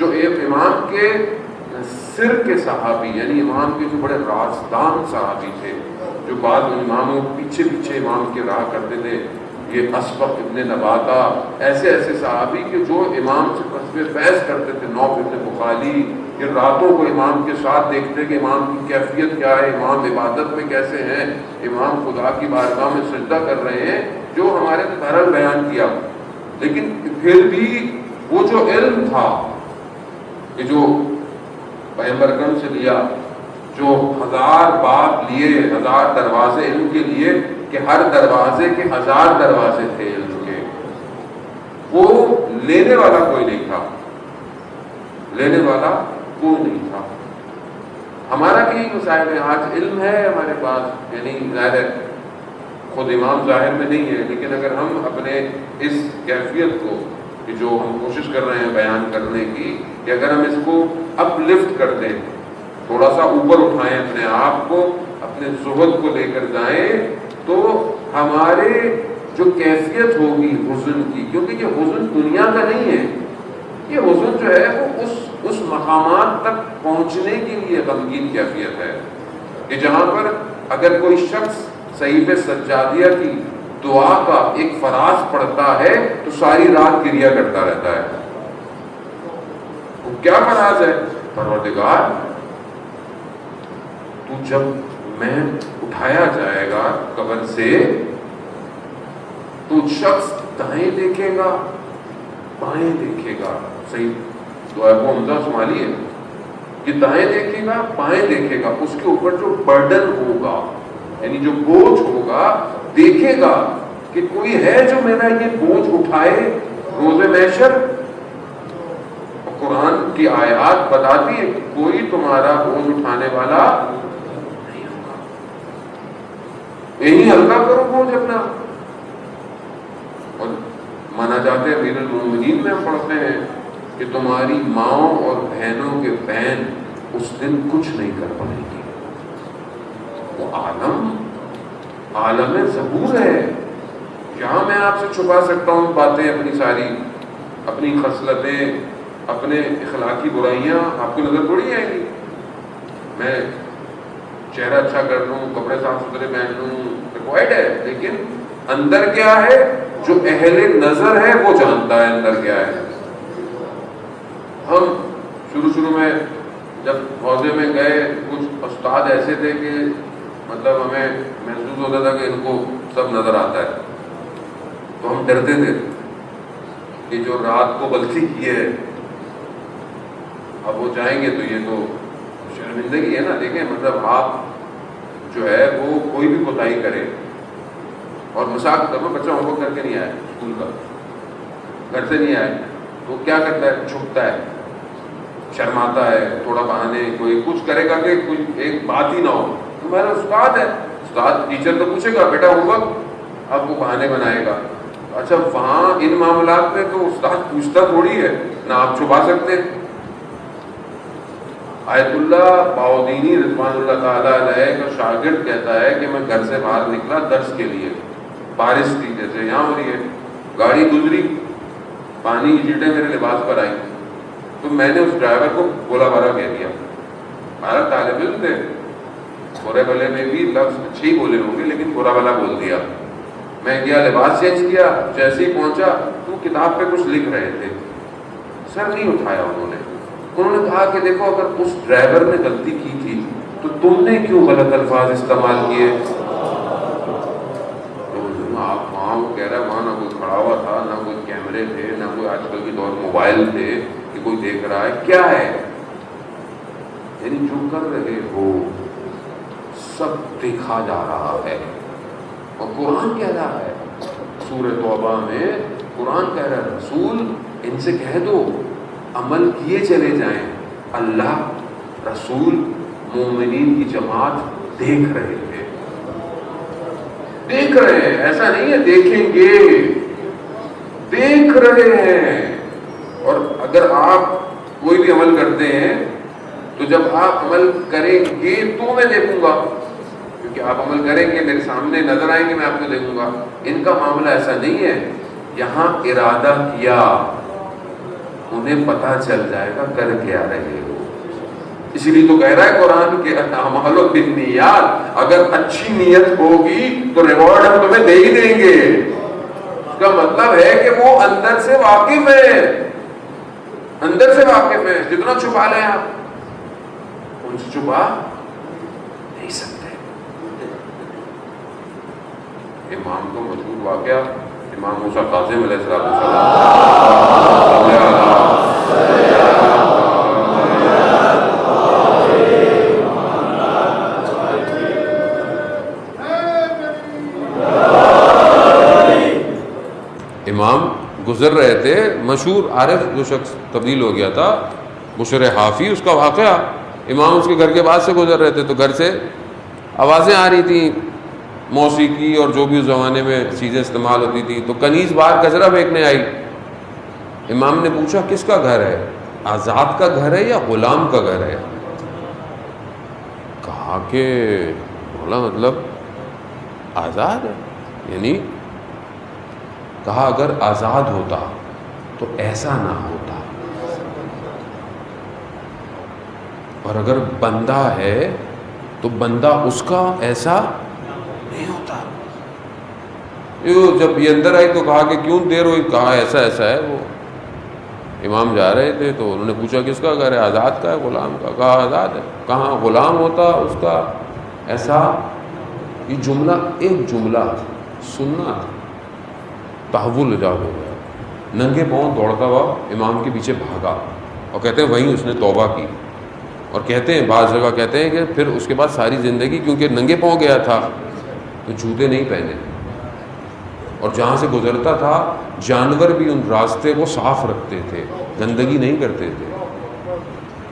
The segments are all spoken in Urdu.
جو ایک امام کے سر کے صحابی، یعنی امام کے جو بڑے رازدان صحابی تھے، جو بعض اماموں پیچھے پیچھے امام کے رہا کرتے تھے، یہ اسبق ابن نباتہ، ایسے ایسے صحابی کہ جو امام سے قصب فیض کرتے تھے، نوف ابن بخاری، کہ راتوں کو امام کے ساتھ دیکھتے کہ امام کی کیفیت کیا ہے، امام عبادت میں کیسے ہیں، امام خدا کی بارگاہ میں سجدہ کر رہے ہیں، جو ہمارے بہرحال بیان کیا. لیکن پھر بھی وہ جو علم تھا کہ جو پیغمبر اکرم سے لیا، جو 1000 باب لیے، 1000 دروازے علم کے لیے، کہ ہر دروازے کے 1000 دروازے تھے علم کے، وہ لینے والا کوئی نہیں تھا، لینے والا کوئی نہیں تھا. ہمارا بھی مسائل ہے، آج علم ہے ہمارے پاس، یعنی ظاہر ہے خود امام ظاہر میں نہیں ہے، لیکن اگر ہم اپنے اس کیفیت کو کہ جو ہم کوشش کر رہے ہیں بیان کرنے کی، کہ اگر ہم اس کو اپ لفٹ کر دیں، تھوڑا سا اوپر اٹھائیں اپنے آپ کو، اپنے زہد کو لے کر جائیں، تو ہمارے جو کیفیت ہوگی حزن کی، کیونکہ یہ حزن دنیا کا نہیں ہے، یہ حزن جو ہے وہ اس مقامات تک پہنچنے کے لیے غمگین کیفیت ہے کہ جہاں پر اگر کوئی شخص صحیفے سجادیہ کی دعا کا ایک فراز پڑھتا ہے تو ساری رات گریا کرتا رہتا ہے. وہ کیا فراز ہے؟ پروردگار تو جب میں اٹھایا جائے گا قبر سے تو شخص دائیں دیکھے گا بائیں دیکھے گا. صحیح دعا کو حمزہ شمالی ہے کہ دائیں دیکھے گا بائیں دیکھے گا، اس کے اوپر جو برڈن ہوگا، یعنی جو بوجھ ہوگا، دیکھے گا کہ کوئی ہے جو میرا یہ بوجھ اٹھائے روز محشر. قرآن کی آیات بتاتی ہے کوئی تمہارا بوجھ اٹھانے والا نہیں ہوگا، یہی ہلکا کرو بوجھ اپنا. اور مانا جاتے ہیں امیر المومنین میں ہم پڑھتے ہیں کہ تمہاری ماؤں اور بہنوں کے بہن اس دن کچھ نہیں کر پائیں گی. وہ عالم ظہور ہے، کیا میں آپ سے چھپا سکتا ہوں باتیں اپنی ساری، اپنی خصلتیں، اپنے اخلاقی برائیاں آپ کو نظر تھوڑی آئیں گی. میں چہرہ اچھا کر لوں، کپڑے صاف ستھرے پہن لوں، ریکوائرڈ ہے، لیکن اندر کیا ہے جو اہل نظر ہے وہ جانتا ہے اندر کیا ہے. ہم شروع میں جب حوضے میں گئے، کچھ استاد ایسے تھے کہ مطلب ہمیں محسوس ہوتا تھا کہ ان کو سب نظر آتا ہے، تو ہم ڈرتے تھے کہ جو رات کو غلطی کی ہے اب وہ جائیں گے تو یہ تو شرمندگی ہے نا. دیکھیں مطلب آپ جو ہے وہ کوئی بھی کوتاہی کرے، اور مثال کرو بچہ ہوم ورک کر کے نہیں آیا اسکول کا، گھر سے نہیں آئے تو کیا کرتا ہے؟ چھپتا ہے، شرماتا ہے، تھوڑا بہانے کوئی کچھ کرے گا کہ کوئی ایک بات ہی نہ ہو. تمہارا استاد ہے، استاد ٹیچر تو پوچھے گا بیٹا ہوم ورک، اب وہ بہانے بنائے گا. اچھا وہاں ان معاملات میں تو استاد پوچھتا تھوڑی ہے نہ، آپ چھپا سکتے. آیت اللہ باؤدینی رضوان اللہ تعالیٰ علیہ کا شاگرد کہتا ہے کہ میں گھر سے باہر نکلا درس کے لیے، بارش تھی جیسے یہاں ہو رہی ہے، گاڑی گزری، پانی کی چھینٹیں میرے لباس پر آئی، تو میں نے اس ڈرائیور کو بولا بارا کہہ دیا. ہمارا طالب علم تھے، برے بھلے میں بھی لفظ اچھے ہی بولے ہوں گے لیکن برا بھلا بول دیا. میں گیا لباس چینج کیا، جیسے ہی پہنچا تو کتاب پہ کچھ لکھ رہے تھے، سر نہیں اٹھایا انہوں نے کہا کہ دیکھو اگر اس ڈرائیور نے غلطی کی تھی تو تم نے کیوں غلط الفاظ استعمال کیے؟ آپ وہاں وہ کہہ رہا ہے وہاں نہ کوئی کھڑا ہوا تھا، نہ کوئی کیمرے تھے، نہ کوئی آج کل کے دور موبائل تھے کہ کوئی دیکھ رہا ہے. کیا ہے؟ یعنی جو کر رہے ہو سب دیکھا جا رہا ہے. اور قرآن کہہ رہا ہے سورہ توبہ میں، قرآن کہہ رہا ہے رسول ان سے کہہ دو عمل کیے چلے جائیں، اللہ رسول مومنین کی جماعت دیکھ رہے تھے، دیکھ رہے ہیں، ایسا نہیں ہے دیکھیں گے، دیکھ رہے ہیں. اور اگر آپ کوئی بھی عمل کرتے ہیں تو جب آپ عمل کریں گے تو میں دیکھوں گا، کیونکہ آپ عمل کریں گے میرے سامنے نظر آئیں گے، میں آپ کو دیکھوں گا. ان کا معاملہ ایسا نہیں ہے. یہاں ارادہ کیا، انہیں پتہ چل جائے گا کر کیا رہے ہو. اسی لیے تو کہہ رہا ہے قرآن کہ اعمال بالنیات، اگر اچھی نیت ہوگی تو ریوارڈ ہم تمہیں دے ہی دیں گے. اس کا مطلب ہے کہ وہ اندر سے واقف ہے، اندر سے واقف ہے. جتنا چھپا لیں آپ، ان سے چھپا نہیں سکتے. امام کو مشہور واقعہ امام موسیٰ کاظم علیہ السلام امام گزر رہے تھے، مشہور عارف جو شخص تبدیل ہو گیا تھا بشر حافی، اس کا واقعہ. امام اس کے گھر کے بعد سے گزر رہے تھے تو گھر سے آوازیں آ رہی تھیں، موسیقی اور جو بھی اس زمانے میں چیزیں استعمال ہوتی تھیں. تو کنیز باہر کچرا پھینکنے آئی. امام نے پوچھا کس کا گھر ہے، آزاد کا گھر ہے یا غلام کا گھر ہے؟ کہا کہ بولا مطلب آزاد ہے. یعنی کہا اگر آزاد ہوتا تو ایسا نہ ہوتا، اور اگر بندہ ہے تو بندہ اس کا ایسا نہیں ہوتا. جب یہ اندر آئی تو کہا کہ کیوں دیر ہوئی؟ کہا ایسا ایسا ہے. وہ امام جا رہے تھے تو انہوں نے پوچھا کس کا گھر ہے؟ آزاد کا ہے غلام کا؟ کہا آزاد ہے. کہاں غلام ہوتا اس کا ایسا. یہ جملہ ایک جملہ سننا تحول ایجاد ہو گیا. ننگے پاؤں دوڑتا ہوا امام کے پیچھے بھاگا، اور کہتے ہیں وہیں اس نے توبہ کی. اور کہتے ہیں بعض جگہ کہتے ہیں کہ پھر اس کے بعد ساری زندگی کیونکہ ننگے پاؤں گیا تھا تو جوتے نہیں پہنے، اور جہاں سے گزرتا تھا جانور بھی ان راستے کو صاف رکھتے تھے، گندگی نہیں کرتے تھے.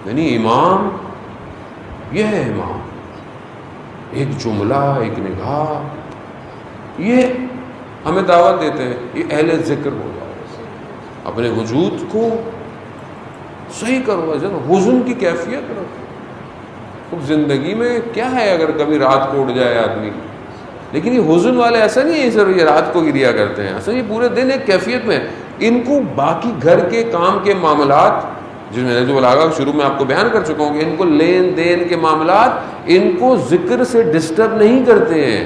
یعنی امام یہ ہے امام. ایک جملہ، ایک نگاہ، یہ ہمیں دعوت دیتے ہیں یہ اہل ذکر ہو جاؤ، اپنے وجود کو صحیح کرو، حزن کی کیفیت رکھو. اب زندگی میں کیا ہے اگر کبھی رات کو اٹھ جائے آدمی، لیکن یہ حزن والے ایسا نہیں ہے صرف یہ رات کو گریا کرتے ہیں، اصل یہ پورے دن ایک کیفیت میں. ان کو باقی گھر کے کام کے معاملات، جس میں جو بلاغا شروع میں آپ کو بیان کر چکا ہوں کہ ان کو لین دین کے معاملات ان کو ذکر سے ڈسٹرب نہیں کرتے ہیں،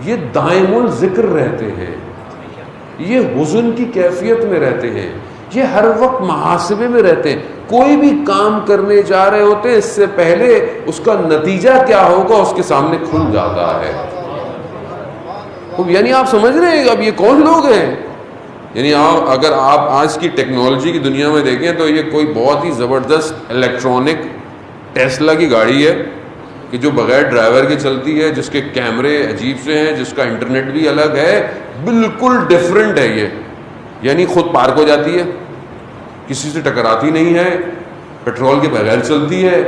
یہ دائم الذکر رہتے ہیں، یہ حزن کی کیفیت میں رہتے ہیں، یہ ہر وقت محاسبے میں رہتے ہیں. کوئی بھی کام کرنے جا رہے ہوتے ہیں اس سے پہلے اس کا نتیجہ کیا ہوگا اس کے سامنے کھل جاتا ہے. یعنی آپ سمجھ رہے ہیں اب یہ کون لوگ ہیں؟ یعنی اگر آپ آج کی ٹیکنالوجی کی دنیا میں دیکھیں تو یہ کوئی بہت ہی زبردست الیکٹرانک ٹیسلا کی گاڑی ہے کہ جو بغیر ڈرائیور کے چلتی ہے، جس کے کیمرے عجیب سے ہیں، جس کا انٹرنیٹ بھی الگ ہے، بالکل ڈیفرنٹ ہے یہ. یعنی خود پارک ہو جاتی ہے، کسی سے ٹکراتی نہیں ہے، پیٹرول کے بغیر چلتی ہے.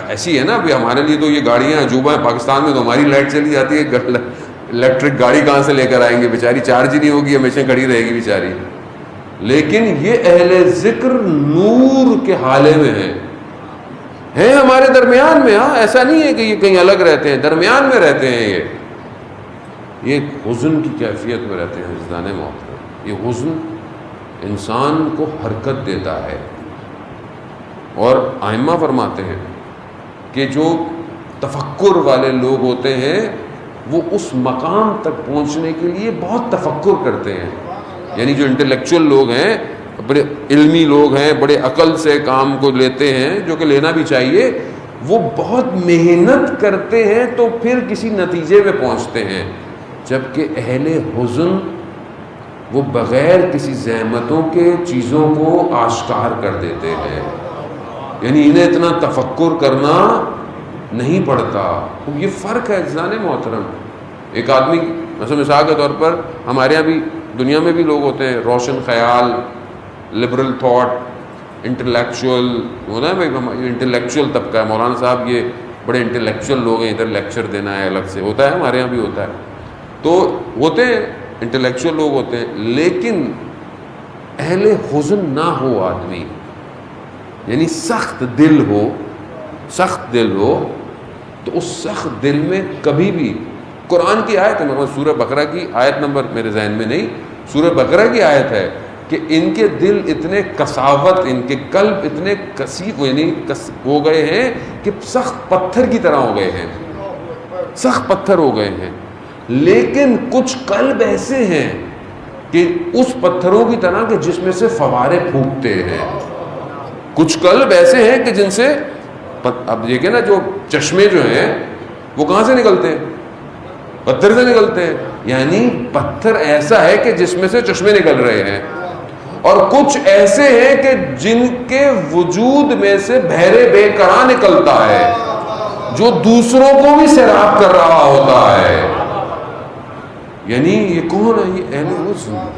ایسی ہے نا ابھی ہمارے لیے تو یہ گاڑیاں عجوبہ ہیں. پاکستان میں تو ہماری لائٹ چلی جاتی ہے، الیکٹرک گاڑی کہاں سے لے کر آئیں گے؟ بیچاری چارج ہی نہیں ہوگی، ہمیشہ کھڑی رہے گی بیچاری. لیکن یہ اہل ذکر نور کے حالے میں ہیں ہمارے درمیان میں. ہاں ایسا نہیں ہے کہ یہ کہیں الگ رہتے ہیں، درمیان میں رہتے ہیں. یہ حزن کی کیفیت میں رہتے ہیں. عزیزان محترم، یہ حزن انسان کو حرکت دیتا ہے. اور ائمہ فرماتے ہیں کہ جو تفکر والے لوگ ہوتے ہیں وہ اس مقام تک پہنچنے کے لیے بہت تفکر کرتے ہیں. یعنی جو انٹلیکچوئل لوگ ہیں، بڑے علمی لوگ ہیں، بڑے عقل سے کام کو لیتے ہیں، جو کہ لینا بھی چاہیے، وہ بہت محنت کرتے ہیں تو پھر کسی نتیجے میں پہنچتے ہیں. جبکہ اہل حزن وہ بغیر کسی زحمتوں کے چیزوں کو آشکار کر دیتے ہیں. یعنی انہیں اتنا تفکر کرنا نہیں پڑتا. یہ فرق ہے عزیزان محترم. ایک آدمی مثال کے طور پر ہمارے یہاں بھی دنیا میں بھی لوگ ہوتے ہیں روشن خیال، لبرل تھاٹ، انٹلیکچوئل ہوتا ہے بھائی. انٹلیکچوئل طبقہ ہے، مولانا صاحب یہ بڑے انٹلیکچوئل لوگ ہیں، ادھر لیکچر دینا ہے الگ سے ہوتا ہے، ہمارے یہاں بھی ہوتا ہے. تو ہوتے ہیں انٹلیکچوئل لوگ ہوتے ہیں، لیکن اہل حزن نہ ہو آدمی، یعنی سخت دل ہو تو اس سخت دل میں کبھی بھی قرآن کی آیت ہے، مگر سورہ بقرہ کی آیت نمبر میرے ذہن میں نہیں، سورہ بقرہ کی آیت ہے کہ ان کے دل اتنے کساوت، ان کے قلب اتنے کثیف یعنی ہو گئے ہیں کہ سخت پتھر کی طرح ہو گئے ہیں، سخت پتھر ہو گئے ہیں. لیکن کچھ قلب ایسے ہیں کہ اس پتھروں کی طرح کہ جس میں سے فوارے پھونکتے ہیں. کچھ قلب ایسے ہیں کہ جن سے اب دیکھیں نا، جو چشمے جو ہیں وہ کہاں سے نکلتے ہیں؟ پتھر سے نکلتے ہیں. یعنی پتھر ایسا ہے کہ جس میں سے چشمے نکل رہے ہیں. اور کچھ ایسے ہیں کہ جن کے وجود میں سے بحر بے قرار نکلتا ہے جو دوسروں کو بھی سیراب کر رہا ہوتا ہے. یعنی یہ کون ہے؟ یہ اہل حزن ہے.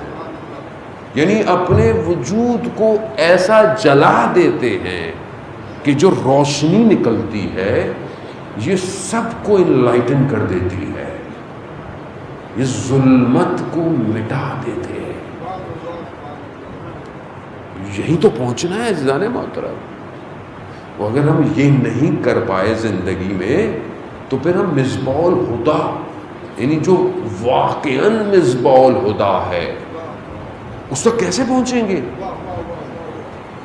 یعنی اپنے وجود کو ایسا جلا دیتے ہیں کہ جو روشنی نکلتی ہے یہ سب کو انلائٹن کر دیتی ہے، یہ ظلمت کو مٹا دیتے ہیں. یہی تو پہنچنا ہے عزیزان محترم. اگر ہم یہ نہیں کر پائے زندگی میں تو پھر ہم مصباح الہدیٰ، یعنی جو واقعاً مصباح الہدیٰ ہے، اس تک کیسے پہنچیں گے؟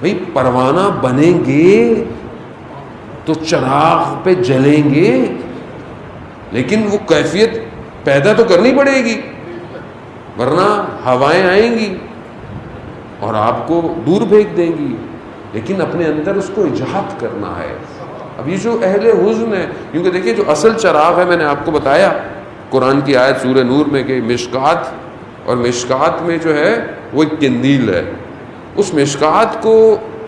بھئی پروانہ بنیں گے تو چراغ پہ جلیں گے، لیکن وہ کیفیت پیدا تو کرنی پڑے گی، ورنہ ہوائیں آئیں گی اور آپ کو دور پھینک دیں گی. لیکن اپنے اندر اس کو ایجاد کرنا ہے. اب یہ جو اہل حزن ہے، کیونکہ دیکھیں جو اصل چراغ ہے، میں نے آپ کو بتایا قرآن کی آیت سورہ نور میں کہ مشکات، اور مشکات میں جو ہے وہ ایک قندیل ہے. اس مشکات کو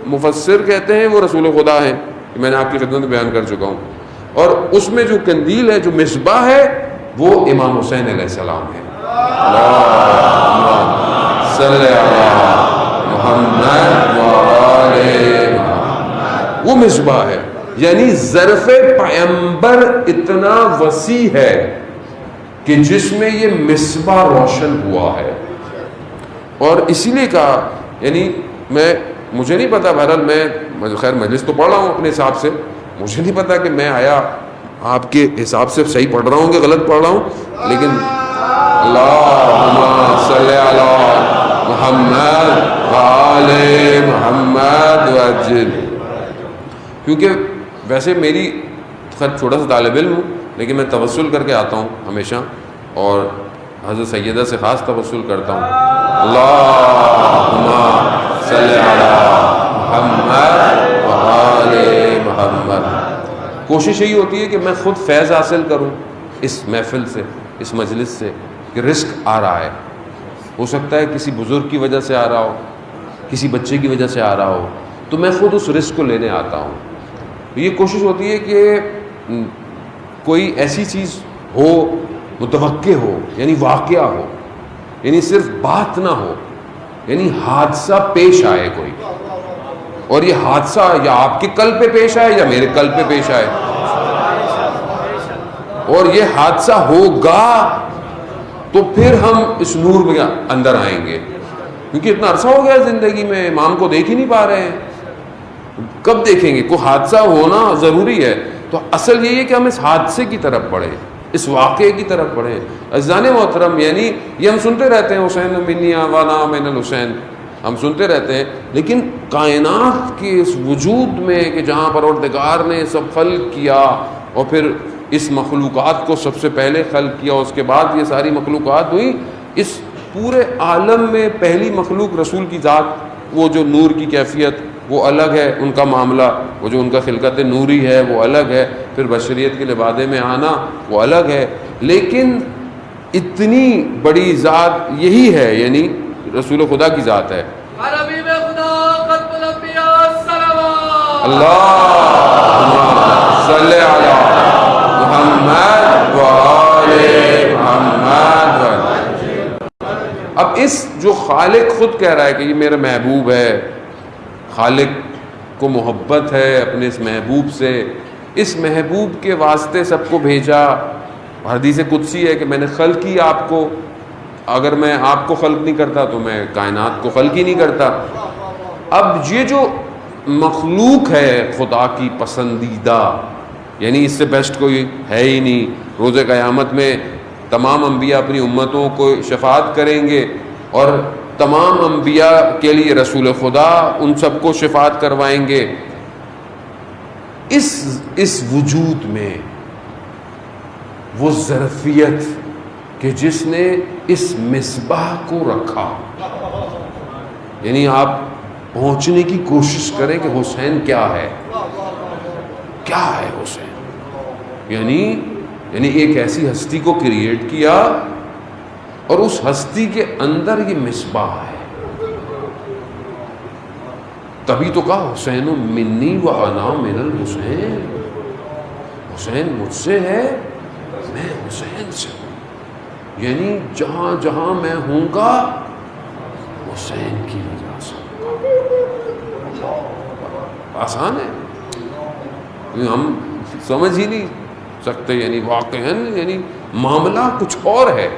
مفسر کہتے ہیں وہ رسول خدا ہیں، میں نے آپ کی خدمت میں بیان کر چکا ہوں. اور اس میں جو قندیل ہے، جو مصباح ہے، وہ امام حسین علیہ السلام ہے. اللہم صلی علی محمد وآل محمد. وہ مصباح ہے. یعنی ظرف پیمبر اتنا وسیع ہے کہ جس میں یہ مصباح روشن ہوا ہے. اور اسی لیے کہا، یعنی مجھے نہیں پتا، بہرحال میں خیر مجلس تو پڑھ رہا ہوں اپنے حساب سے، مجھے نہیں پتا کہ میں آیا آپ کے حساب سے صحیح پڑھ رہا ہوں کہ غلط پڑھ رہا ہوں، لیکن اللہم صلی علی محمد وآل محمد وعجل. کیونکہ ویسے میری خیر چھوٹا سا طالب علم ہوں، لیکن میں توسل کر کے آتا ہوں ہمیشہ، اور حضرت سیدہ سے خاص توسل کرتا ہوں. اللہم صلی علی محمد وآل محمد. کوشش یہی ہوتی ہے کہ میں خود فیض حاصل کروں اس محفل سے، اس مجلس سے، کہ رزق آ رہا ہے. ہو سکتا ہے کسی بزرگ کی وجہ سے آ رہا ہو، کسی بچے کی وجہ سے آ رہا ہو، تو میں خود اس رزق کو لینے آتا ہوں. یہ کوشش ہوتی ہے کہ کوئی ایسی چیز ہو، متوقع ہو، یعنی واقعہ ہو، یعنی صرف بات نہ ہو، یعنی حادثہ پیش آئے کوئی، اور یہ حادثہ یا آپ کے قلب پہ پیش آئے یا میرے قلب پہ پیش آئے، اور یہ حادثہ ہوگا تو پھر ہم اس نور میں اندر آئیں گے. کیونکہ اتنا عرصہ ہو گیا زندگی میں، امام کو دیکھ ہی نہیں پا رہے ہیں، کب دیکھیں گے؟ کوئی حادثہ ہونا ضروری ہے. تو اصل یہی ہے کہ ہم اس حادثے کی طرف بڑھیں، اس واقعے کی طرف بڑھیں. عزیزان محترم، یعنی یہ ہم سنتے رہتے ہیں حسین منی وانا من الحسین، ہم سنتے رہتے ہیں، لیکن کائنات کے اس وجود میں کہ جہاں پروردگار نے سب خلق کیا، اور پھر اس مخلوقات کو سب سے پہلے خلق کیا، اس کے بعد یہ ساری مخلوقات ہوئی، اس پورے عالم میں پہلی مخلوق رسول کی ذات، وہ جو نور کی کیفیت وہ الگ ہے، ان کا معاملہ، وہ جو ان کا خلقت نوری ہے وہ الگ ہے، پھر بشریت کے لبادے میں آنا وہ الگ ہے. لیکن اتنی بڑی ذات یہی ہے، یعنی رسول خدا کی ذات ہے. اللہم صلی علی محمد وآل محمد. اب اس جو خالق خود کہہ رہا ہے کہ یہ میرا محبوب ہے، خالق کو محبت ہے اپنے اس محبوب سے، اس محبوب کے واسطے سب کو بھیجا. حدیث قدسی ہے کہ میں نے خلق کی آپ کو، اگر میں آپ کو خلق نہیں کرتا تو میں کائنات کو خلق ہی نہیں کرتا. اب یہ جو مخلوق ہے خدا کی پسندیدہ، یعنی اس سے بیسٹ کوئی ہے ہی نہیں. روز قیامت میں تمام انبیاء اپنی امتوں کو شفاعت کریں گے، اور تمام انبیاء کے لیے رسول خدا، ان سب کو شفاعت کروائیں گے. اس وجود میں وہ ظرفیت کہ جس نے اس مصباح کو رکھا، یعنی آپ پہنچنے کی کوشش کریں کہ حسین کیا ہے، کیا ہے حسین، یعنی ایک ایسی ہستی کو کریٹ کیا اور اس ہستی کے اندر یہ مصباح ہے. تبھی تو کہا حسین منی و انا من الحسین، حسین مجھ سے ہے، میں حسین سے ہوں. یعنی جہاں جہاں میں ہوں گا حسین کی وجہ سے ہوں گا. آسان ہے، ہم سمجھ ہی نہیں سکتے. یعنی واقعاً یعنی معاملہ کچھ اور ہے.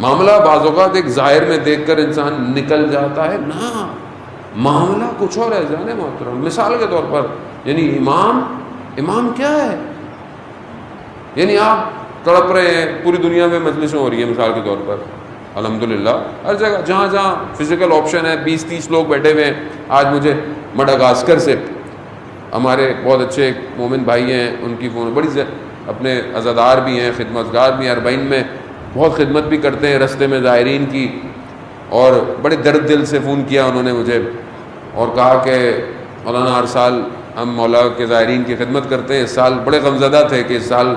معاملہ بعض اوقات ایک ظاہر میں دیکھ کر انسان نکل جاتا ہے، نہ معاملہ کچھ اور ہے. جانے محترم، مثال کے طور پر یعنی امام کیا ہے؟ یعنی آپ تڑپ رہے ہیں، پوری دنیا میں مجلسیں ہو رہی ہیں مثال کے طور پر، الحمدللہ ہر جگہ جہاں جہاں فزیکل آپشن ہے 20-30 لوگ بیٹھے ہوئے ہیں. آج مجھے مڈغاسکر سے ہمارے بہت اچھے ایک مومن بھائی ہیں، ان کی فون بڑی اپنے عزادار بھی ہیں، خدمتگار بھی ہیں، اربعین میں بہت خدمت بھی کرتے ہیں رستے میں زائرین کی، اور بڑے درد دل سے فون کیا انہوں نے مجھے اور کہا کہ مولانا ہر سال ہم مولا کے زائرین کی خدمت کرتے ہیں، اس سال بڑے غمزدہ تھے کہ اس سال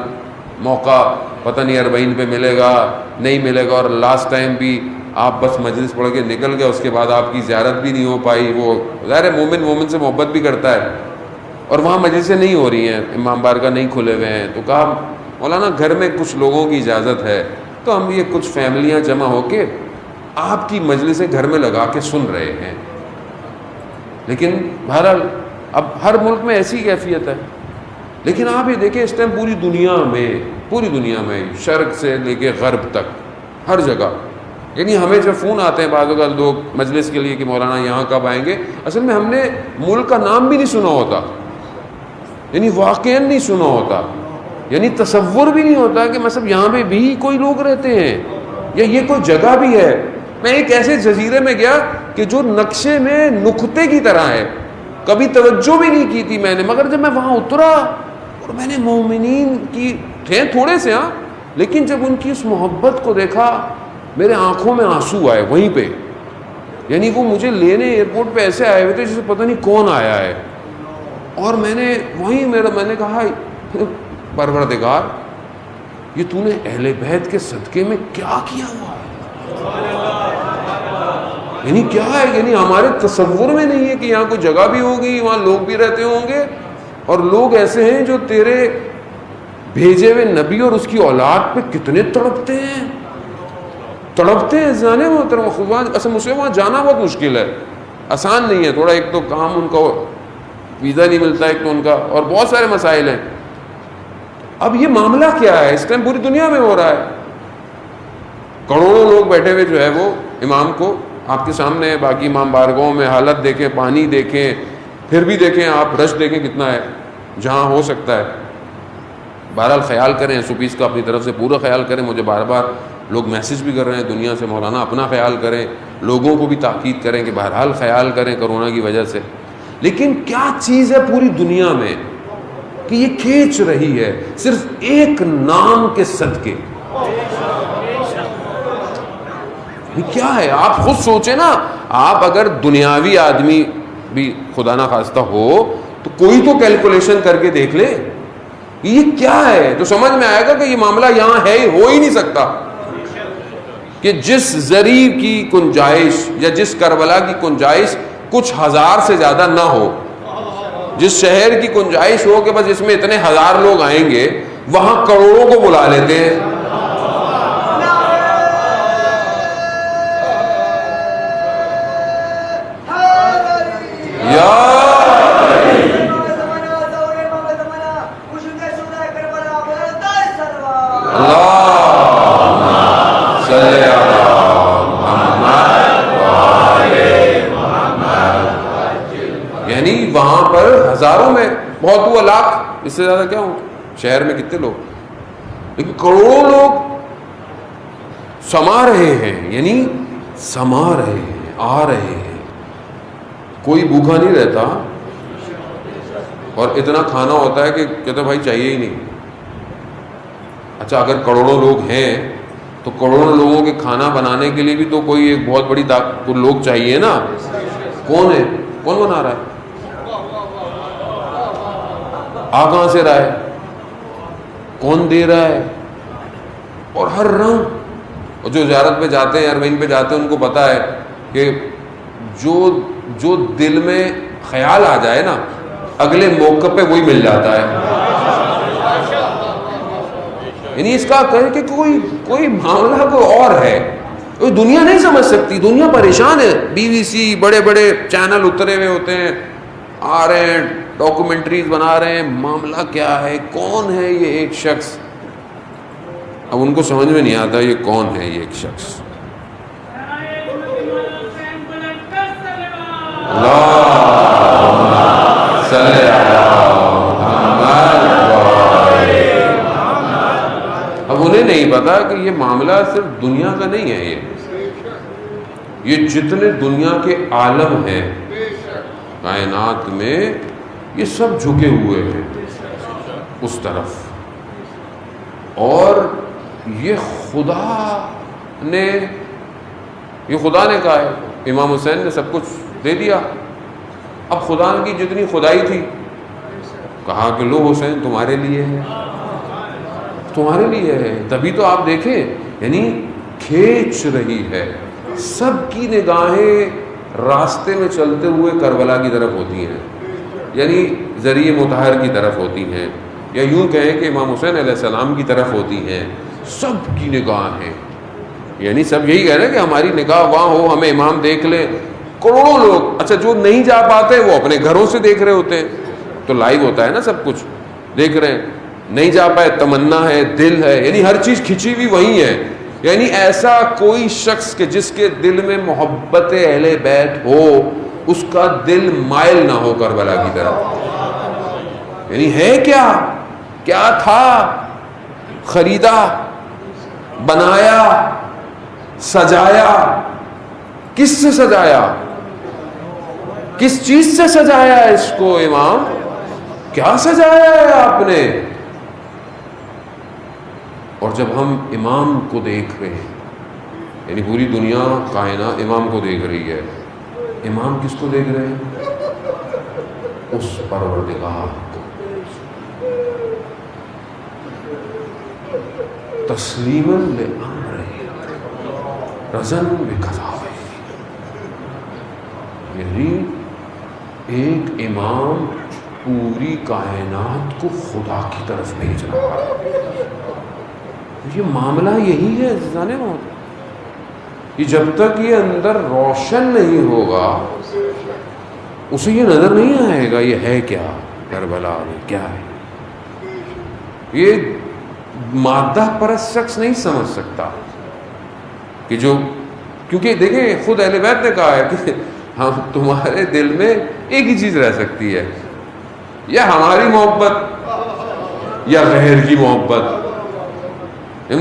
موقع پتہ نہیں اربعین پہ ملے گا نہیں ملے گا، اور لاسٹ ٹائم بھی آپ بس مجلس پڑھ کے نکل گئے، اس کے بعد آپ کی زیارت بھی نہیں ہو پائی. وہ ظاہر ہے مومن سے محبت بھی کرتا ہے، اور وہاں مجلسیں نہیں ہو رہی ہیں، امام بارگاہ نہیں کھلے ہوئے ہیں. تو کہا مولانا گھر میں کچھ لوگوں کی اجازت ہے تو ہم یہ کچھ فیملیاں جمع ہو کے آپ کی مجلسیں گھر میں لگا کے سن رہے ہیں. لیکن بہرحال اب ہر ملک میں ایسی کیفیت ہے. لیکن آپ یہ دیکھیں اس ٹائم پوری دنیا میں شرق سے لے کے غرب تک ہر جگہ، یعنی ہمیں جب فون آتے ہیں بعض اوقات لوگ مجلس کے لیے کہ مولانا یہاں کب آئیں گے، اصل میں ہم نے ملک کا نام بھی نہیں سنا ہوتا، یعنی واقعا نہیں سنا ہوتا، یعنی تصور بھی نہیں ہوتا کہ مطلب یہاں پہ بھی کوئی لوگ رہتے ہیں یا یہ کوئی جگہ بھی ہے. میں ایک ایسے جزیرے میں گیا کہ جو نقشے میں نقطے کی طرح ہے، کبھی توجہ بھی نہیں کی تھی میں نے، مگر جب میں وہاں اترا اور میں نے مومنین کی تھے تھوڑے سے ہاں، لیکن جب ان کی اس محبت کو دیکھا میرے آنکھوں میں آنسو آئے وہیں پہ. یعنی وہ مجھے لینے ایئرپورٹ پہ ایسے آئے ہوئے تھے جسے پتہ نہیں کون آیا ہے، اور میں نے کہا پروردگار یہ تو نے اہل بیت کے صدقے میں کیا کیا ہوا ہے، یعنی کیا ہے، یعنی ہمارے تصور میں نہیں ہے کہ یہاں کوئی جگہ بھی ہوگی، وہاں لوگ بھی رہتے ہوں گے، اور لوگ ایسے ہیں جو تیرے بھیجے ہوئے نبی اور اس کی اولاد پہ کتنے تڑپتے ہیں جانے محترم. اصل مجھے وہاں جانا بہت مشکل ہے، آسان نہیں ہے تھوڑا، ایک تو کام ان کا ویزا نہیں ملتا، ایک تو ان کا اور بہت سارے مسائل ہیں. اب یہ معاملہ کیا ہے اس ٹائم پوری دنیا میں ہو رہا ہے، کروڑوں لوگ بیٹھے ہوئے جو ہے وہ امام کو آپ کے سامنے ہے. باقی امام بارگاہوں میں حالت دیکھیں، پانی دیکھیں، پھر بھی دیکھیں آپ رش دیکھیں کتنا ہے جہاں ہو سکتا ہے. بہرحال خیال کریں سپیس کا اپنی طرف سے پورا خیال کریں. مجھے بار بار لوگ میسج بھی کر رہے ہیں دنیا سے، مولانا اپنا خیال کریں، لوگوں کو بھی تاکید کریں کہ بہرحال خیال کریں کرونا کی وجہ سے. لیکن کیا چیز ہے پوری دنیا میں کہ یہ کھینچ رہی ہے صرف ایک نام کے صدقے؟ کیا ہے آپ خود سوچیں نا. آپ اگر دنیاوی آدمی بھی خدا نہ خواستہ ہو تو کوئی تو کیلکولیشن کر کے دیکھ لے یہ کیا ہے، تو سمجھ میں آئے گا کہ یہ معاملہ یہاں ہے، ہو ہی نہیں سکتا کہ جس زری کی گنجائش یا جس کربلا کی گنجائش کچھ ہزار سے زیادہ نہ ہو، جس شہر کی گنجائش ہو کہ بس اس میں اتنے ہزار لوگ آئیں گے، وہاں کروڑوں کو بلا لیتے ہیں. یعنی وہاں پر ہزاروں میں بہت ہوا لاکھ، اس سے زیادہ کیا ہوں، شہر میں کتنے لوگ، لیکن کروڑوں لوگ سما رہے ہیں. یعنی سما رہے ہیں، آ رہے ہیں، کوئی بھوکا نہیں رہتا، اور اتنا کھانا ہوتا ہے کہ کہتے بھائی چاہیے ہی نہیں۔ اچھا اگر کروڑوں لوگ ہیں تو کروڑوں لوگوں کے کھانا بنانے کے لیے بھی تو کوئی ایک بہت بڑی لوگ چاہیے نا۔ کون ہے؟ کون بنا رہا ہے؟ آ کہاں سے رہا ہے؟ کون دے رہا ہے؟ اور ہر رنگ، اور جو زیارت پہ جاتے ہیں، ارمین پہ جاتے ہیں، ان کو پتا ہے کہ جو دل میں خیال آ جائے نا، اگلے موقع پہ وہی مل جاتا ہے۔ یعنی اس کا کہے کہ کوئی معاملہ کوئی اور ہے، کوئی دنیا نہیں سمجھ سکتی، دنیا پریشان ہے۔ BBC بڑے بڑے چینل اترے ہوئے ہوتے ہیں، آ رہے ہیں ڈاکومنٹریز بنا رہے ہیں، معاملہ کیا ہے، کون ہے یہ ایک شخص؟ اب ان کو سمجھ میں نہیں آتا یہ کون ہے یہ ایک شخص۔ اب انہیں نہیں پتا کہ یہ معاملہ صرف دنیا کا نہیں ہے، یہ جتنے دنیا کے عالم ہیں کائنات میں، یہ سب جھکے ہوئے ہیں اس طرف، اور یہ خدا نے کہا ہے۔ امام حسین نے سب کچھ دے دیا، اب خدا کی جتنی خدائی تھی کہا کہ لو حسین تمہارے لیے ہے، تمہارے لیے ہے۔ تبھی تو آپ دیکھیں، یعنی کھینچ رہی ہے، سب کی نگاہیں راستے میں چلتے ہوئے کربلا کی طرف ہوتی ہیں، یعنی ذریعہ مطہر کی طرف ہوتی ہیں، یا یوں کہیں کہ امام حسین علیہ السلام کی طرف ہوتی ہیں، سب کی نگاہیں، یعنی سب یہی کہہ رہے ہیں کہ ہماری نگاہ وہاں ہو، ہمیں امام دیکھ لیں۔ کروڑوں لوگ، اچھا جو نہیں جا پاتے وہ اپنے گھروں سے دیکھ رہے ہوتے ہیں، تو لائیو ہوتا ہے نا، سب کچھ دیکھ رہے ہیں، نہیں جا پائے، تمنا ہے، دل ہے، یعنی ہر چیز کھچی ہوئی وہی ہے۔ یعنی ایسا کوئی شخص کہ جس کے دل میں محبت اہل بیت ہو، اس کا دل مائل نہ ہو کربلا کی طرف۔ یعنی ہے کیا تھا، خریدا، بنایا، سجایا، کس سے سجایا، کس چیز سے سجایا ہے اس کو؟ امام کیا سجایا ہے آپ نے؟ اور جب ہم امام کو دیکھ رہے ہیں، یعنی پوری دنیا کائنات امام کو دیکھ رہی ہے، امام کس کو دیکھ رہے ہیں؟ اس پروردگار کو، تسلیما لامرہ رضا بقضائہ، یعنی ایک امام پوری کائنات کو خدا کی طرف بھیج رہا ہے۔ یہ معاملہ یہی ہے عزیزان محترم، کہ جب تک یہ اندر روشن نہیں ہوگا اسے یہ نظر نہیں آئے گا یہ ہے کیا، کربلا میں کیا ہے۔ یہ مادہ پرست شخص نہیں سمجھ سکتا کہ کیونکہ دیکھیں خود اہل بیت نے کہا ہے کہ ہم تمہارے دل میں ایک ہی چیز رہ سکتی ہے، یا ہماری محبت یا غیر کی محبت۔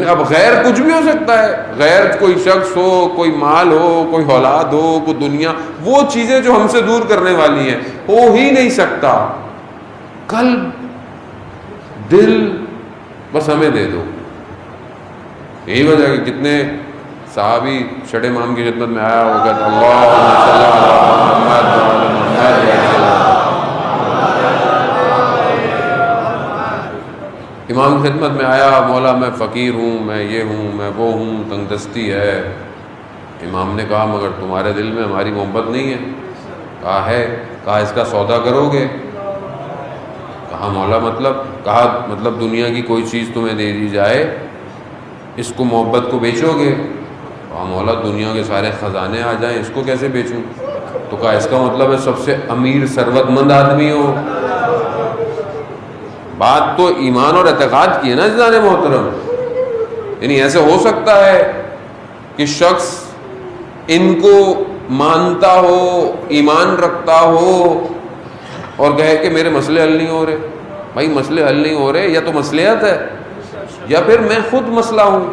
اب غیر کچھ بھی ہو سکتا ہے، غیر کوئی شخص ہو، کوئی مال ہو، کوئی اولاد ہو، کوئی دنیا، وہ چیزیں جو ہم سے دور کرنے والی ہیں، ہو ہی نہیں سکتا۔ قلب، دل، بس ہمیں دے دو۔ یہی وجہ کہ کتنے صحابی چھٹے امام کی خدمت میں آیا ہوگا تو اللہم صلی علی محمد۔ امام کی خدمت میں آیا، مولا میں فقیر ہوں، میں یہ ہوں، میں وہ ہوں، تنگ دستی ہے۔ امام نے کہا مگر تمہارے دل میں ہماری محبت نہیں ہے؟ کہا ہے۔ کہا اس کا سودا کرو گے؟ کہا مولا کہا مطلب دنیا کی کوئی چیز تمہیں دے دی جائے، اس کو محبت کو بیچو گے؟ کہا مولا دنیا کے سارے خزانے آ جائیں، اس کو کیسے بیچوں؟ تو کہا اس کا مطلب ہے سب سے امیر ثروت مند آدمی ہو۔ بات تو ایمان اور اعتقاد کی ہے نا عزیزان محترم۔ یعنی ایسے ہو سکتا ہے کہ شخص ان کو مانتا ہو، ایمان رکھتا ہو، اور کہے کہ میرے مسئلے حل نہیں ہو رہے۔ بھائی مسئلے حل نہیں ہو رہے، یا تو مصلحت ہے یا پھر میں خود مسئلہ ہوں۔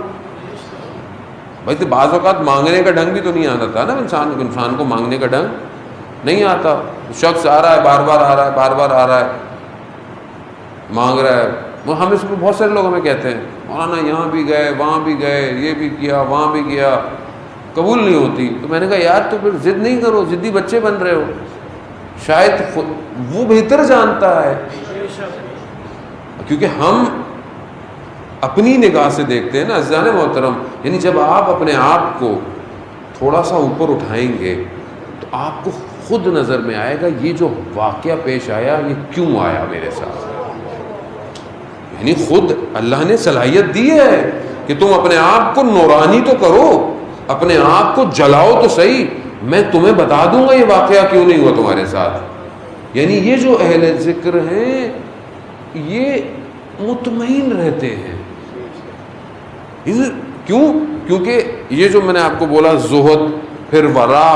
ویسے بعض اوقات مانگنے کا ڈھنگ بھی تو نہیں آنا تھا نا انسان کو مانگنے کا ڈھنگ نہیں آتا. شخص آ رہا ہے بار بار آ رہا ہے بار بار آ رہا ہے مانگ رہا ہے. وہ ہم اس کو بہت سارے لوگ ہمیں کہتے ہیں مولانا یہاں بھی گئے وہاں بھی گئے یہ بھی کیا وہاں بھی کیا قبول نہیں ہوتی. تو میں نے کہا یار تو پھر ضد نہیں کرو, ضدی بچے بن رہے ہو. شاید وہ بہتر جانتا ہے کیونکہ ہم اپنی نگاہ سے دیکھتے ہیں نا عزیزان محترم. یعنی جب آپ اپنے آپ کو تھوڑا سا اوپر اٹھائیں گے تو آپ کو خود نظر میں آئے گا یہ جو واقعہ پیش آیا یہ کیوں آیا میرے ساتھ. یعنی خود اللہ نے صلاحیت دی ہے کہ تم اپنے آپ کو نورانی تو کرو, اپنے آپ کو جلاؤ تو صحیح, میں تمہیں بتا دوں گا یہ واقعہ کیوں نہیں ہوا تمہارے ساتھ. یعنی یہ جو اہل ذکر ہیں یہ مطمئن رہتے ہیں. کیوں؟ کیونکہ یہ جو میں نے آپ کو بولا زہد پھر ورا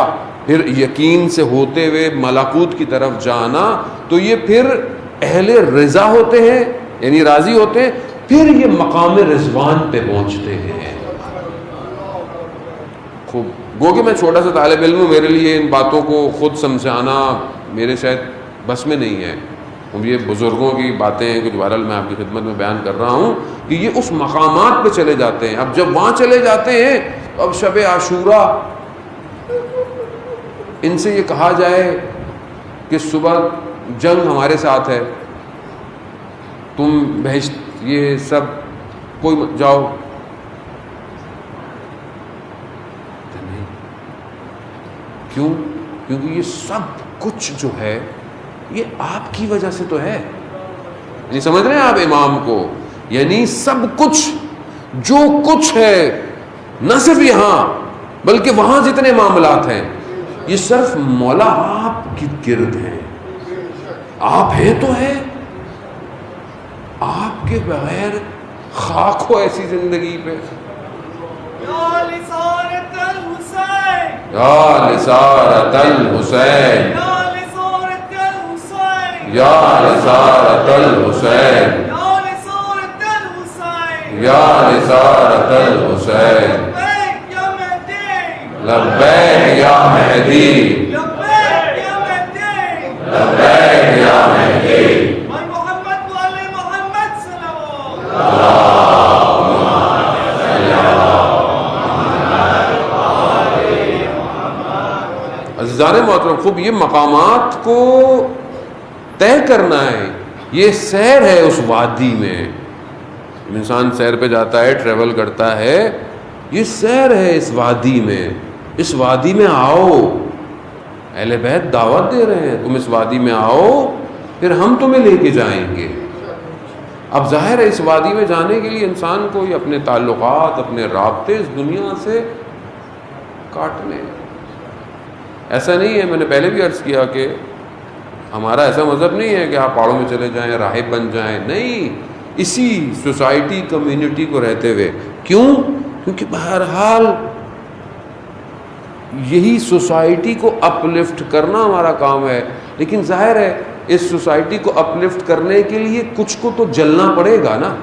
پھر یقین سے ہوتے ہوئے ملکوت کی طرف جانا, تو یہ پھر اہل رضا ہوتے ہیں یعنی راضی ہوتے ہیں, پھر یہ مقام رضوان پہ پہنچتے ہیں. خوب گو کہ میں چھوٹا سا طالب علم ہوں, میرے لیے ان باتوں کو خود سمجھانا میرے شاید بس میں نہیں ہے. یہ بزرگوں کی باتیں ہیں کچھ بہرحال میں آپ کی خدمت میں بیان کر رہا ہوں کہ یہ اس مقامات پہ چلے جاتے ہیں. اب جب وہاں چلے جاتے ہیں تو اب شب عاشورہ ان سے یہ کہا جائے کہ صبح جنگ ہمارے ساتھ ہے, تم بہشت یہ سب کوئی جاؤ, نہیں. کیوں؟ کیونکہ یہ سب کچھ جو ہے یہ آپ کی وجہ سے تو ہے. یعنی سمجھ رہے ہیں آپ امام کو, یعنی سب کچھ جو کچھ ہے نہ صرف یہاں بلکہ وہاں جتنے معاملات ہیں یہ صرف مولا آپ کی گرد ہیں. آپ ہیں تو ہے, آپ کے بغیر خاک ہو ایسی زندگی پہ. یا لسارت الحسین یا لسارت الحسین یا لسارت الحسین یا لسارت الحسین یا لسارت الحسین لبیک یا مہدی لبیک یا مہدی لبیک یا مہدی لبیک یا مہدی. من محمد و آل محمد صلوات. عزیزان محترم خوب یہ مقامات کو طے کرنا ہے. یہ سیر ہے اس وادی میں. انسان سیر پہ جاتا ہے ٹریول کرتا ہے, یہ سیر ہے اس وادی میں. اس وادی میں آؤ, اہل بیت دعوت دے رہے ہیں تم اس وادی میں آؤ پھر ہم تمہیں لے کے جائیں گے. اب ظاہر ہے اس وادی میں جانے کے لیے انسان کو یہ اپنے تعلقات اپنے رابطے اس دنیا سے کاٹنے. ایسا نہیں ہے, میں نے پہلے بھی عرض کیا کہ ہمارا ایسا مذہب نہیں ہے کہ آپ پہاڑوں میں چلے جائیں راہب بن جائیں. نہیں, اسی سوسائٹی کمیونٹی کو رہتے ہوئے. کیوں؟ کیونکہ بہرحال یہی سوسائٹی کو اپ لفٹ کرنا ہمارا کام ہے. لیکن ظاہر ہے اس سوسائٹی کو اپ لفٹ کرنے کے لیے کچھ کو تو جلنا پڑے گا نا.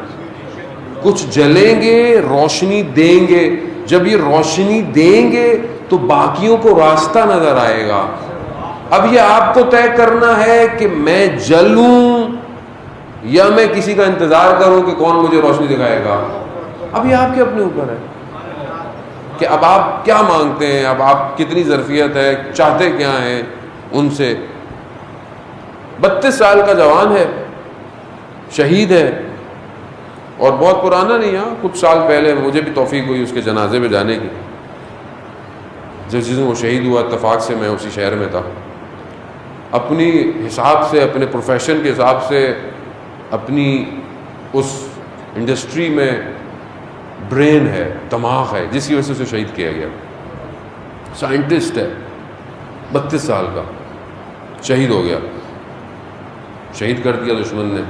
کچھ جلیں گے, روشنی دیں گے. جب یہ روشنی دیں گے تو باقیوں کو راستہ نظر آئے گا. اب یہ آپ کو طے کرنا ہے کہ میں جلوں یا میں کسی کا انتظار کروں کہ کون مجھے روشنی دکھائے گا. اب یہ آپ کے اپنے اوپر ہے کہ اب آپ کیا مانگتے ہیں, اب آپ کتنی ظرفیت ہے, چاہتے کیا ہیں ان سے. 32 سال کا جوان ہے, شہید ہے, اور بہت پرانا نہیں ہے, کچھ سال پہلے مجھے بھی توفیق ہوئی اس کے جنازے میں جانے کی. جس دن وہ شہید ہوا اتفاق سے میں اسی شہر میں تھا. اپنی حساب سے اپنے پروفیشن کے حساب سے اپنی اس انڈسٹری میں برین ہے, دماغ ہے, جس کی وجہ سے اسے شہید کیا گیا. سائنٹسٹ ہے, 32 سال کا, شہید ہو گیا. شہید کر دیا دشمن نے.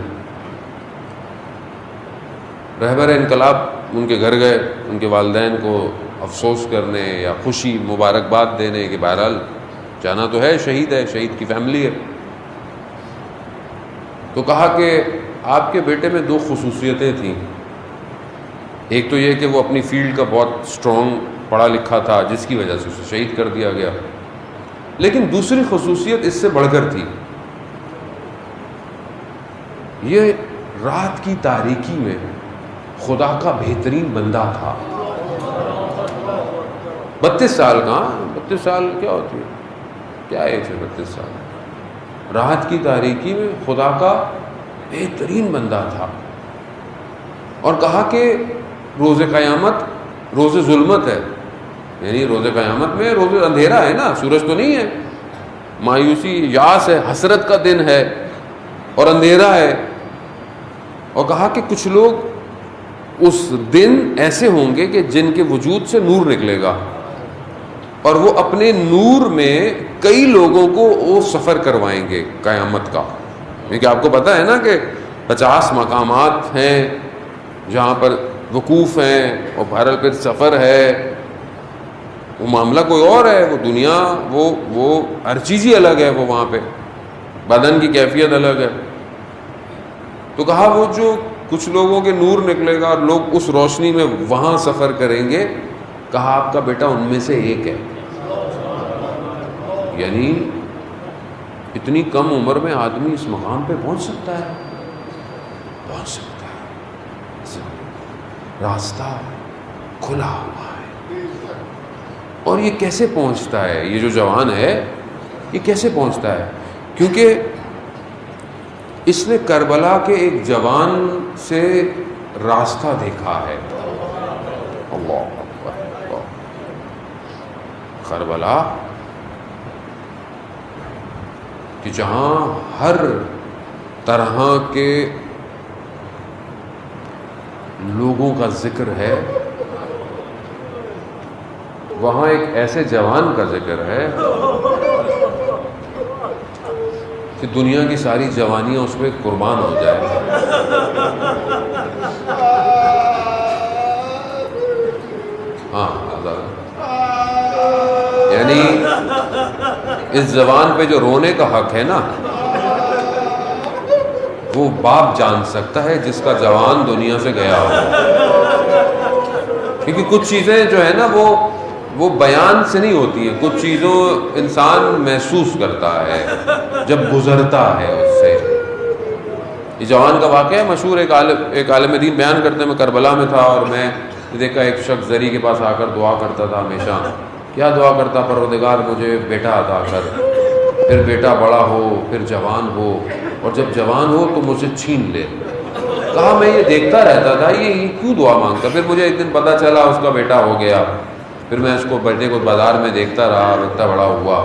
رہبر انقلاب ان کے گھر گئے, ان کے والدین کو افسوس کرنے یا خوشی مبارکباد دینے کہ بہرحال جانا تو ہے, شہید ہے, شہید کی فیملی ہے. تو کہا کہ آپ کے بیٹے میں 2 خصوصیتیں تھیں. ایک تو یہ کہ وہ اپنی فیلڈ کا بہت اسٹرانگ پڑھا لکھا تھا، جس کی وجہ سے اسے شہید کر دیا گیا۔ لیکن دوسری خصوصیت اس سے بڑھ کر تھی، یہ رات کی تاریکی میں خدا کا بہترین بندہ تھا۔ 32 سال کا، 32 سال کیا ہوتی ہے، کیا ایج ہے 32 سال؟ رات کی تاریکی میں خدا کا بہترین بندہ تھا، اور کہا کہ روز قیامت روز ظلمت ہے، یعنی روز قیامت میں روز اندھیرا ہے نا، سورج تو نہیں ہے، مایوسی یاس ہے، حسرت کا دن ہے اور اندھیرا ہے۔ اور کہا کہ کچھ لوگ اس دن ایسے ہوں گے کہ جن کے وجود سے نور نکلے گا، اور وہ اپنے نور میں کئی لوگوں کو وہ سفر کروائیں گے قیامت کا، کیونکہ آپ کو پتہ ہے نا کہ 50 مقامات ہیں جہاں پر وقوف ہیں، اور بہرحال پھر سفر ہے، وہ معاملہ کوئی اور ہے، وہ دنیا وہ ہر چیز ہی الگ ہے، وہ وہاں پہ بدن کی کیفیت الگ ہے۔ تو کہا وہ جو کچھ لوگوں کے نور نکلے گا اور لوگ اس روشنی میں وہاں سفر کریں گے، کہا آپ کا بیٹا ان میں سے ایک ہے۔ یعنی اتنی کم عمر میں آدمی اس مقام پہ پہنچ سکتا ہے، پہنچ سکتا ہے، راستہ کھلا ہوا ہے۔ اور یہ کیسے پہنچتا ہے، یہ جو جوان ہے یہ کیسے پہنچتا ہے؟ کیونکہ اس نے کربلا کے ایک جوان سے راستہ دیکھا ہے۔ اللہ اکبر، اللہ۔ کربلا کہ جہاں ہر طرح کے لوگوں کا ذکر ہے، وہاں ایک ایسے جوان کا ذکر ہے کہ دنیا کی ساری جوانیاں اس پہ قربان ہو جائے۔ ہاں، یعنی اس جوان پہ جو رونے کا حق ہے نا، وہ باپ جان سکتا ہے جس کا جوان دنیا سے گیا ہو، کیونکہ کچھ چیزیں جو ہے نا وہ بیان سے نہیں ہوتی ہیں، کچھ چیزوں انسان محسوس کرتا ہے جب گزرتا ہے اس سے۔ یہ جوان کا واقعہ ہے مشہور، ایک عالم دین بیان کرتے ہیں، میں کربلا میں تھا اور میں دیکھا ایک شخص زری کے پاس آ کر دعا کرتا تھا ہمیشہ۔ کیا دعا کرتا؟ پروردگار مجھے بیٹا عطا کر، پھر بیٹا بڑا ہو، پھر جوان ہو، اور جب جوان ہو تو مجھے چھین لے۔ کہا میں یہ دیکھتا رہتا تھا، یہ کیوں دعا مانگتا؟ پھر مجھے ایک دن پتہ چلا اس کا بیٹا ہو گیا، پھر میں اس کو بیٹے کو بازار میں دیکھتا رہا، اتنا بڑا ہوا،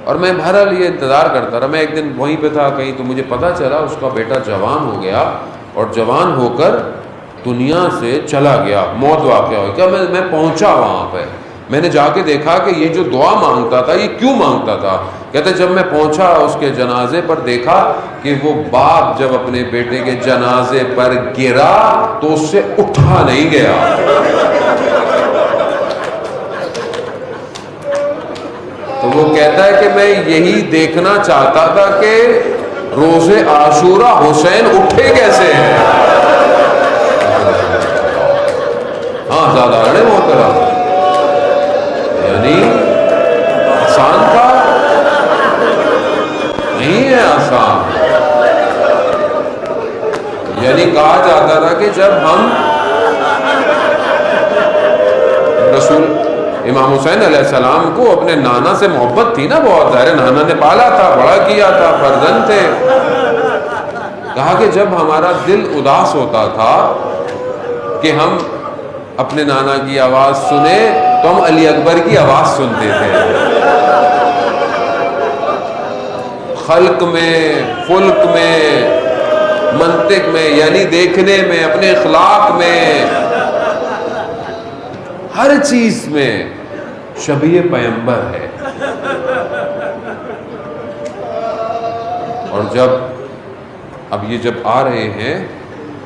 اور میں بہرحال یہ انتظار کرتا رہا۔ میں ایک دن وہیں پہ تھا کہیں، تو مجھے پتہ چلا اس کا بیٹا جوان ہو گیا، اور جوان ہو کر دنیا سے چلا گیا، موت واقع ہو گیا۔ میں پہنچا وہاں پہ، میں نے جا کے دیکھا کہ یہ جو دعا مانگتا تھا یہ کیوں مانگتا تھا؟ کہتے جب میں پہنچا اس کے جنازے پر دیکھا کہ وہ باپ جب اپنے بیٹے کے جنازے پر گرا تو اس سے اٹھا نہیں گیا۔ تو وہ کہتا ہے کہ میں یہی دیکھنا چاہتا تھا کہ روز عاشورہ حسین اٹھے کیسے ہیں۔ ہاں زیادہ اڑے محترم، یعنی آسان تھا نہیں ہے، آسان۔ یعنی کہا جاتا تھا کہ جب ہم رسول امام حسین علیہ السلام کو اپنے نانا سے محبت تھی نا بہت، ظاہر نانا نے پالا تھا، بڑا کیا تھا، فرزند تھے۔ کہا کہ جب ہمارا دل اداس ہوتا تھا کہ ہم اپنے نانا کی آواز سنیں تو ہم علی اکبر کی آواز سنتے تھے۔ خلق میں، فلک میں، منطق میں، یعنی دیکھنے میں، اپنے اخلاق میں، ہر چیز میں شبیہ پیغمبر ہے۔ اور اب یہ جب آ رہے ہیں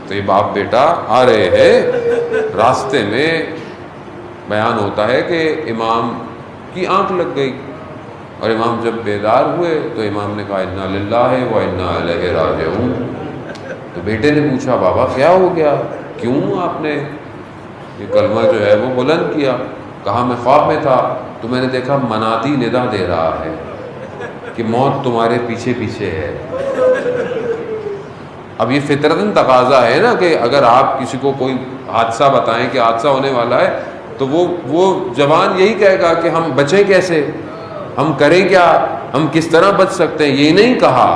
تو یہ باپ بیٹا آ رہے ہیں، راستے میں بیان ہوتا ہے کہ امام کی آنکھ لگ گئی، اور امام جب بیدار ہوئے تو امام نے کہا انا للہ و انا الیہ راجعون۔ تو بیٹے نے پوچھا بابا کیا ہو گیا، کیوں آپ نے یہ کلمہ جو ہے وہ بلند کیا؟ کہا میں خواب میں تھا تو میں نے دیکھا منادی ندا دے رہا ہے کہ موت تمہارے پیچھے پیچھے ہے۔ اب یہ فطرتاً تقاضا ہے نا کہ اگر آپ کسی کو کوئی حادثہ بتائیں کہ حادثہ ہونے والا ہے تو وہ جوان یہی کہے گا کہ ہم بچیں کیسے، ہم کریں کیا، ہم کس طرح بچ سکتے ہیں۔ یہ نہیں کہا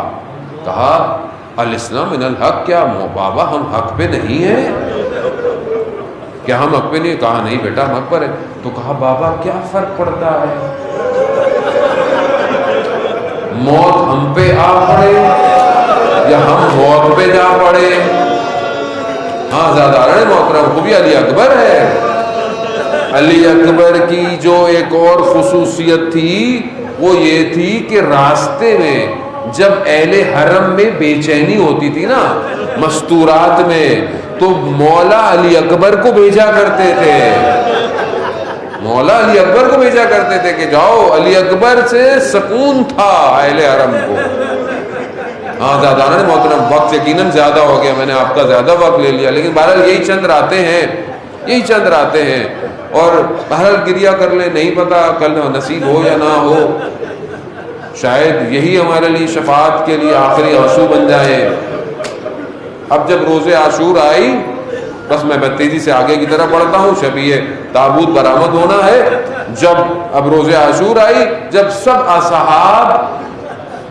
الاسلام من الحق، کیا بابا ہم حق پہ نہیں ہیں، کیا ہم حق پہ نہیں؟ کہا نہیں بیٹا ہم حق پر ہے۔ تو کہا بابا کیا فرق پڑتا ہے، موت ہم پہ آ پڑے یا ہم موت پہ جا پڑے؟ ہاں زیادہ محترم خوبی علی اکبر ہے۔ علی اکبر کی جو ایک اور خصوصیت تھی وہ یہ تھی کہ راستے میں جب اہل حرم میں بے چینی ہوتی تھی نا مستورات میں، تو مولا علی اکبر کو بھیجا کرتے تھے، مولا علی اکبر کو بھیجا کرتے تھے کہ جاؤ، علی اکبر سے سکون تھا اہل حرم کو۔ ہاں زیادہ محترم وقت یقیناً زیادہ ہو گیا، میں نے آپ کا زیادہ وقت لے لیا، لیکن بہرحال یہی چند راتیں ہیں اور بہرحال گریہ کر لیں، نہیں پتا کل نصیب ہو یا نہ ہو، شاید یہی ہمارے لیے شفاعت کے لیے آخری آنسو بن جائیں۔ اب جب روز عاشور آئی، بس میں تیزی سے آگے کی طرف بڑھتا ہوں، شبیہ تابوت برآمد ہونا ہے۔ جب اب روز عاشور آئی، جب سب اصحاب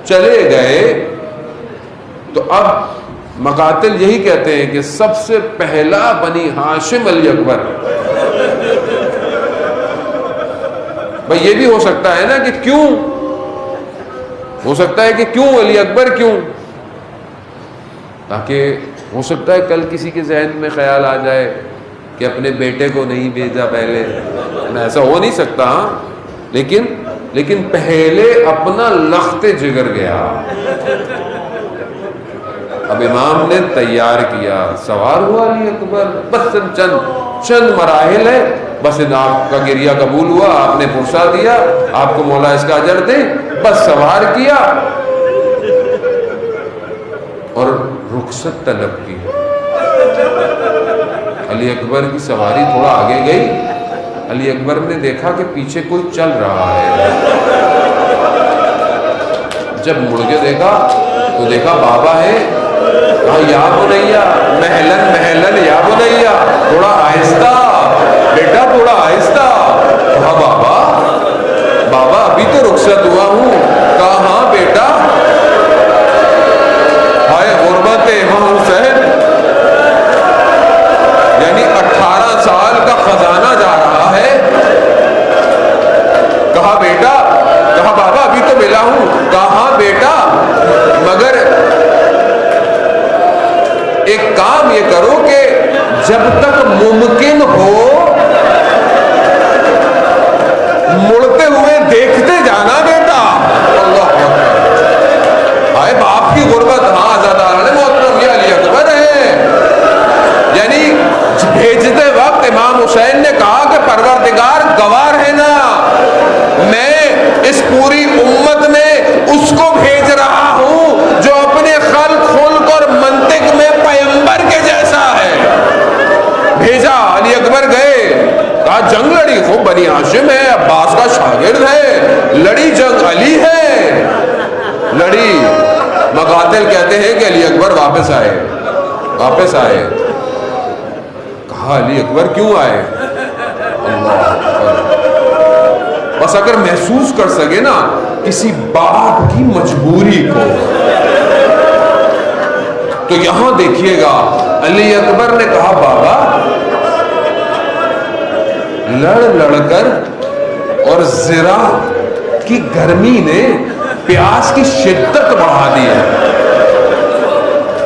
چلے گئے تو اب مقاتل یہی کہتے ہیں کہ سب سے پہلا بنی ہاشم علی اکبر۔ بھئی یہ بھی ہو سکتا ہے نا کہ کیوں، ہو سکتا ہے کہ کیوں علی اکبر کیوں، تاکہ ہو سکتا ہے کل کسی کے ذہن میں خیال آ جائے کہ اپنے بیٹے کو نہیں بھیجا پہلے، ایسا ہو نہیں سکتا ہاں، لیکن پہلے اپنا لخت جگر گیا۔ اب امام نے تیار کیا، سوار ہوا علی اکبر، بس چند مراحل ہے، بس آپ کا گریہ قبول ہوا، آپ نے پرسا دیا، آپ کو مولا اس کا اجر دے، بس سوار کیا اور رخصت طلب کی۔ علی اکبر کی سواری تھوڑا آگے گئی، علی اکبر نے دیکھا کہ پیچھے کوئی چل رہا ہے، جب مڑ کے دیکھا تو دیکھا بابا ہے، کہا یا بنیا محلن یا بنیا، تھوڑا آہستہ بیٹا، تھوڑا آہستہ۔ کہا بابا ابھی تو رخصت ہوا ہوں۔ کہا ہاں بیٹا، ہائے غربت امام حسین، یعنی 18 سال کا خزانہ جا رہا ہے۔ کہا بیٹا، کہا بابا ابھی تو ملا ہوں۔ کہا ہاں بیٹا، مگر ایک کام یہ کرو کہ جب تک ممکن ہو مڑتے ہوئے دیکھتے جانا بیٹا۔ اللہ ہائے باپ کی غربت، ہاں زیادہ محترم یہ علی اکبر ہے۔ یعنی بھیجتے وقت امام حسین نے کہا کہ پروردگار گواہ ہے نا، میں اس پوری امت میں اس کو بھیج رہا ہوں جو اپنے خلق اور منطق میں پیغمبر کے جیسا ہے۔ بھیجا، علی اکبر گئے، کہا جنگ لڑی، خوب بنی ہاشم ہے، عباس کا شاگرد ہے، لڑی جنگ، علی ہے، لڑی۔ مقاتل کہتے ہیں کہ علی اکبر واپس آئے۔ کہا علی اکبر کیوں آئے؟ اللہ اکبر۔ بس اگر محسوس کر سکے نا کسی باپ کی مجبوری کو، تو یہاں دیکھیے گا علی اکبر نے کہا بابا لڑ کر اور ذرا کی گرمی نے پیاس کی شدت بڑھا دی ہے،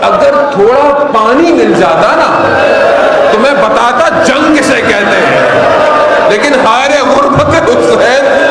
اگر تھوڑا پانی مل جاتا نا تو میں بتاتا جنگ کسے کہتے ہیں، لیکن ہائے غربت حسین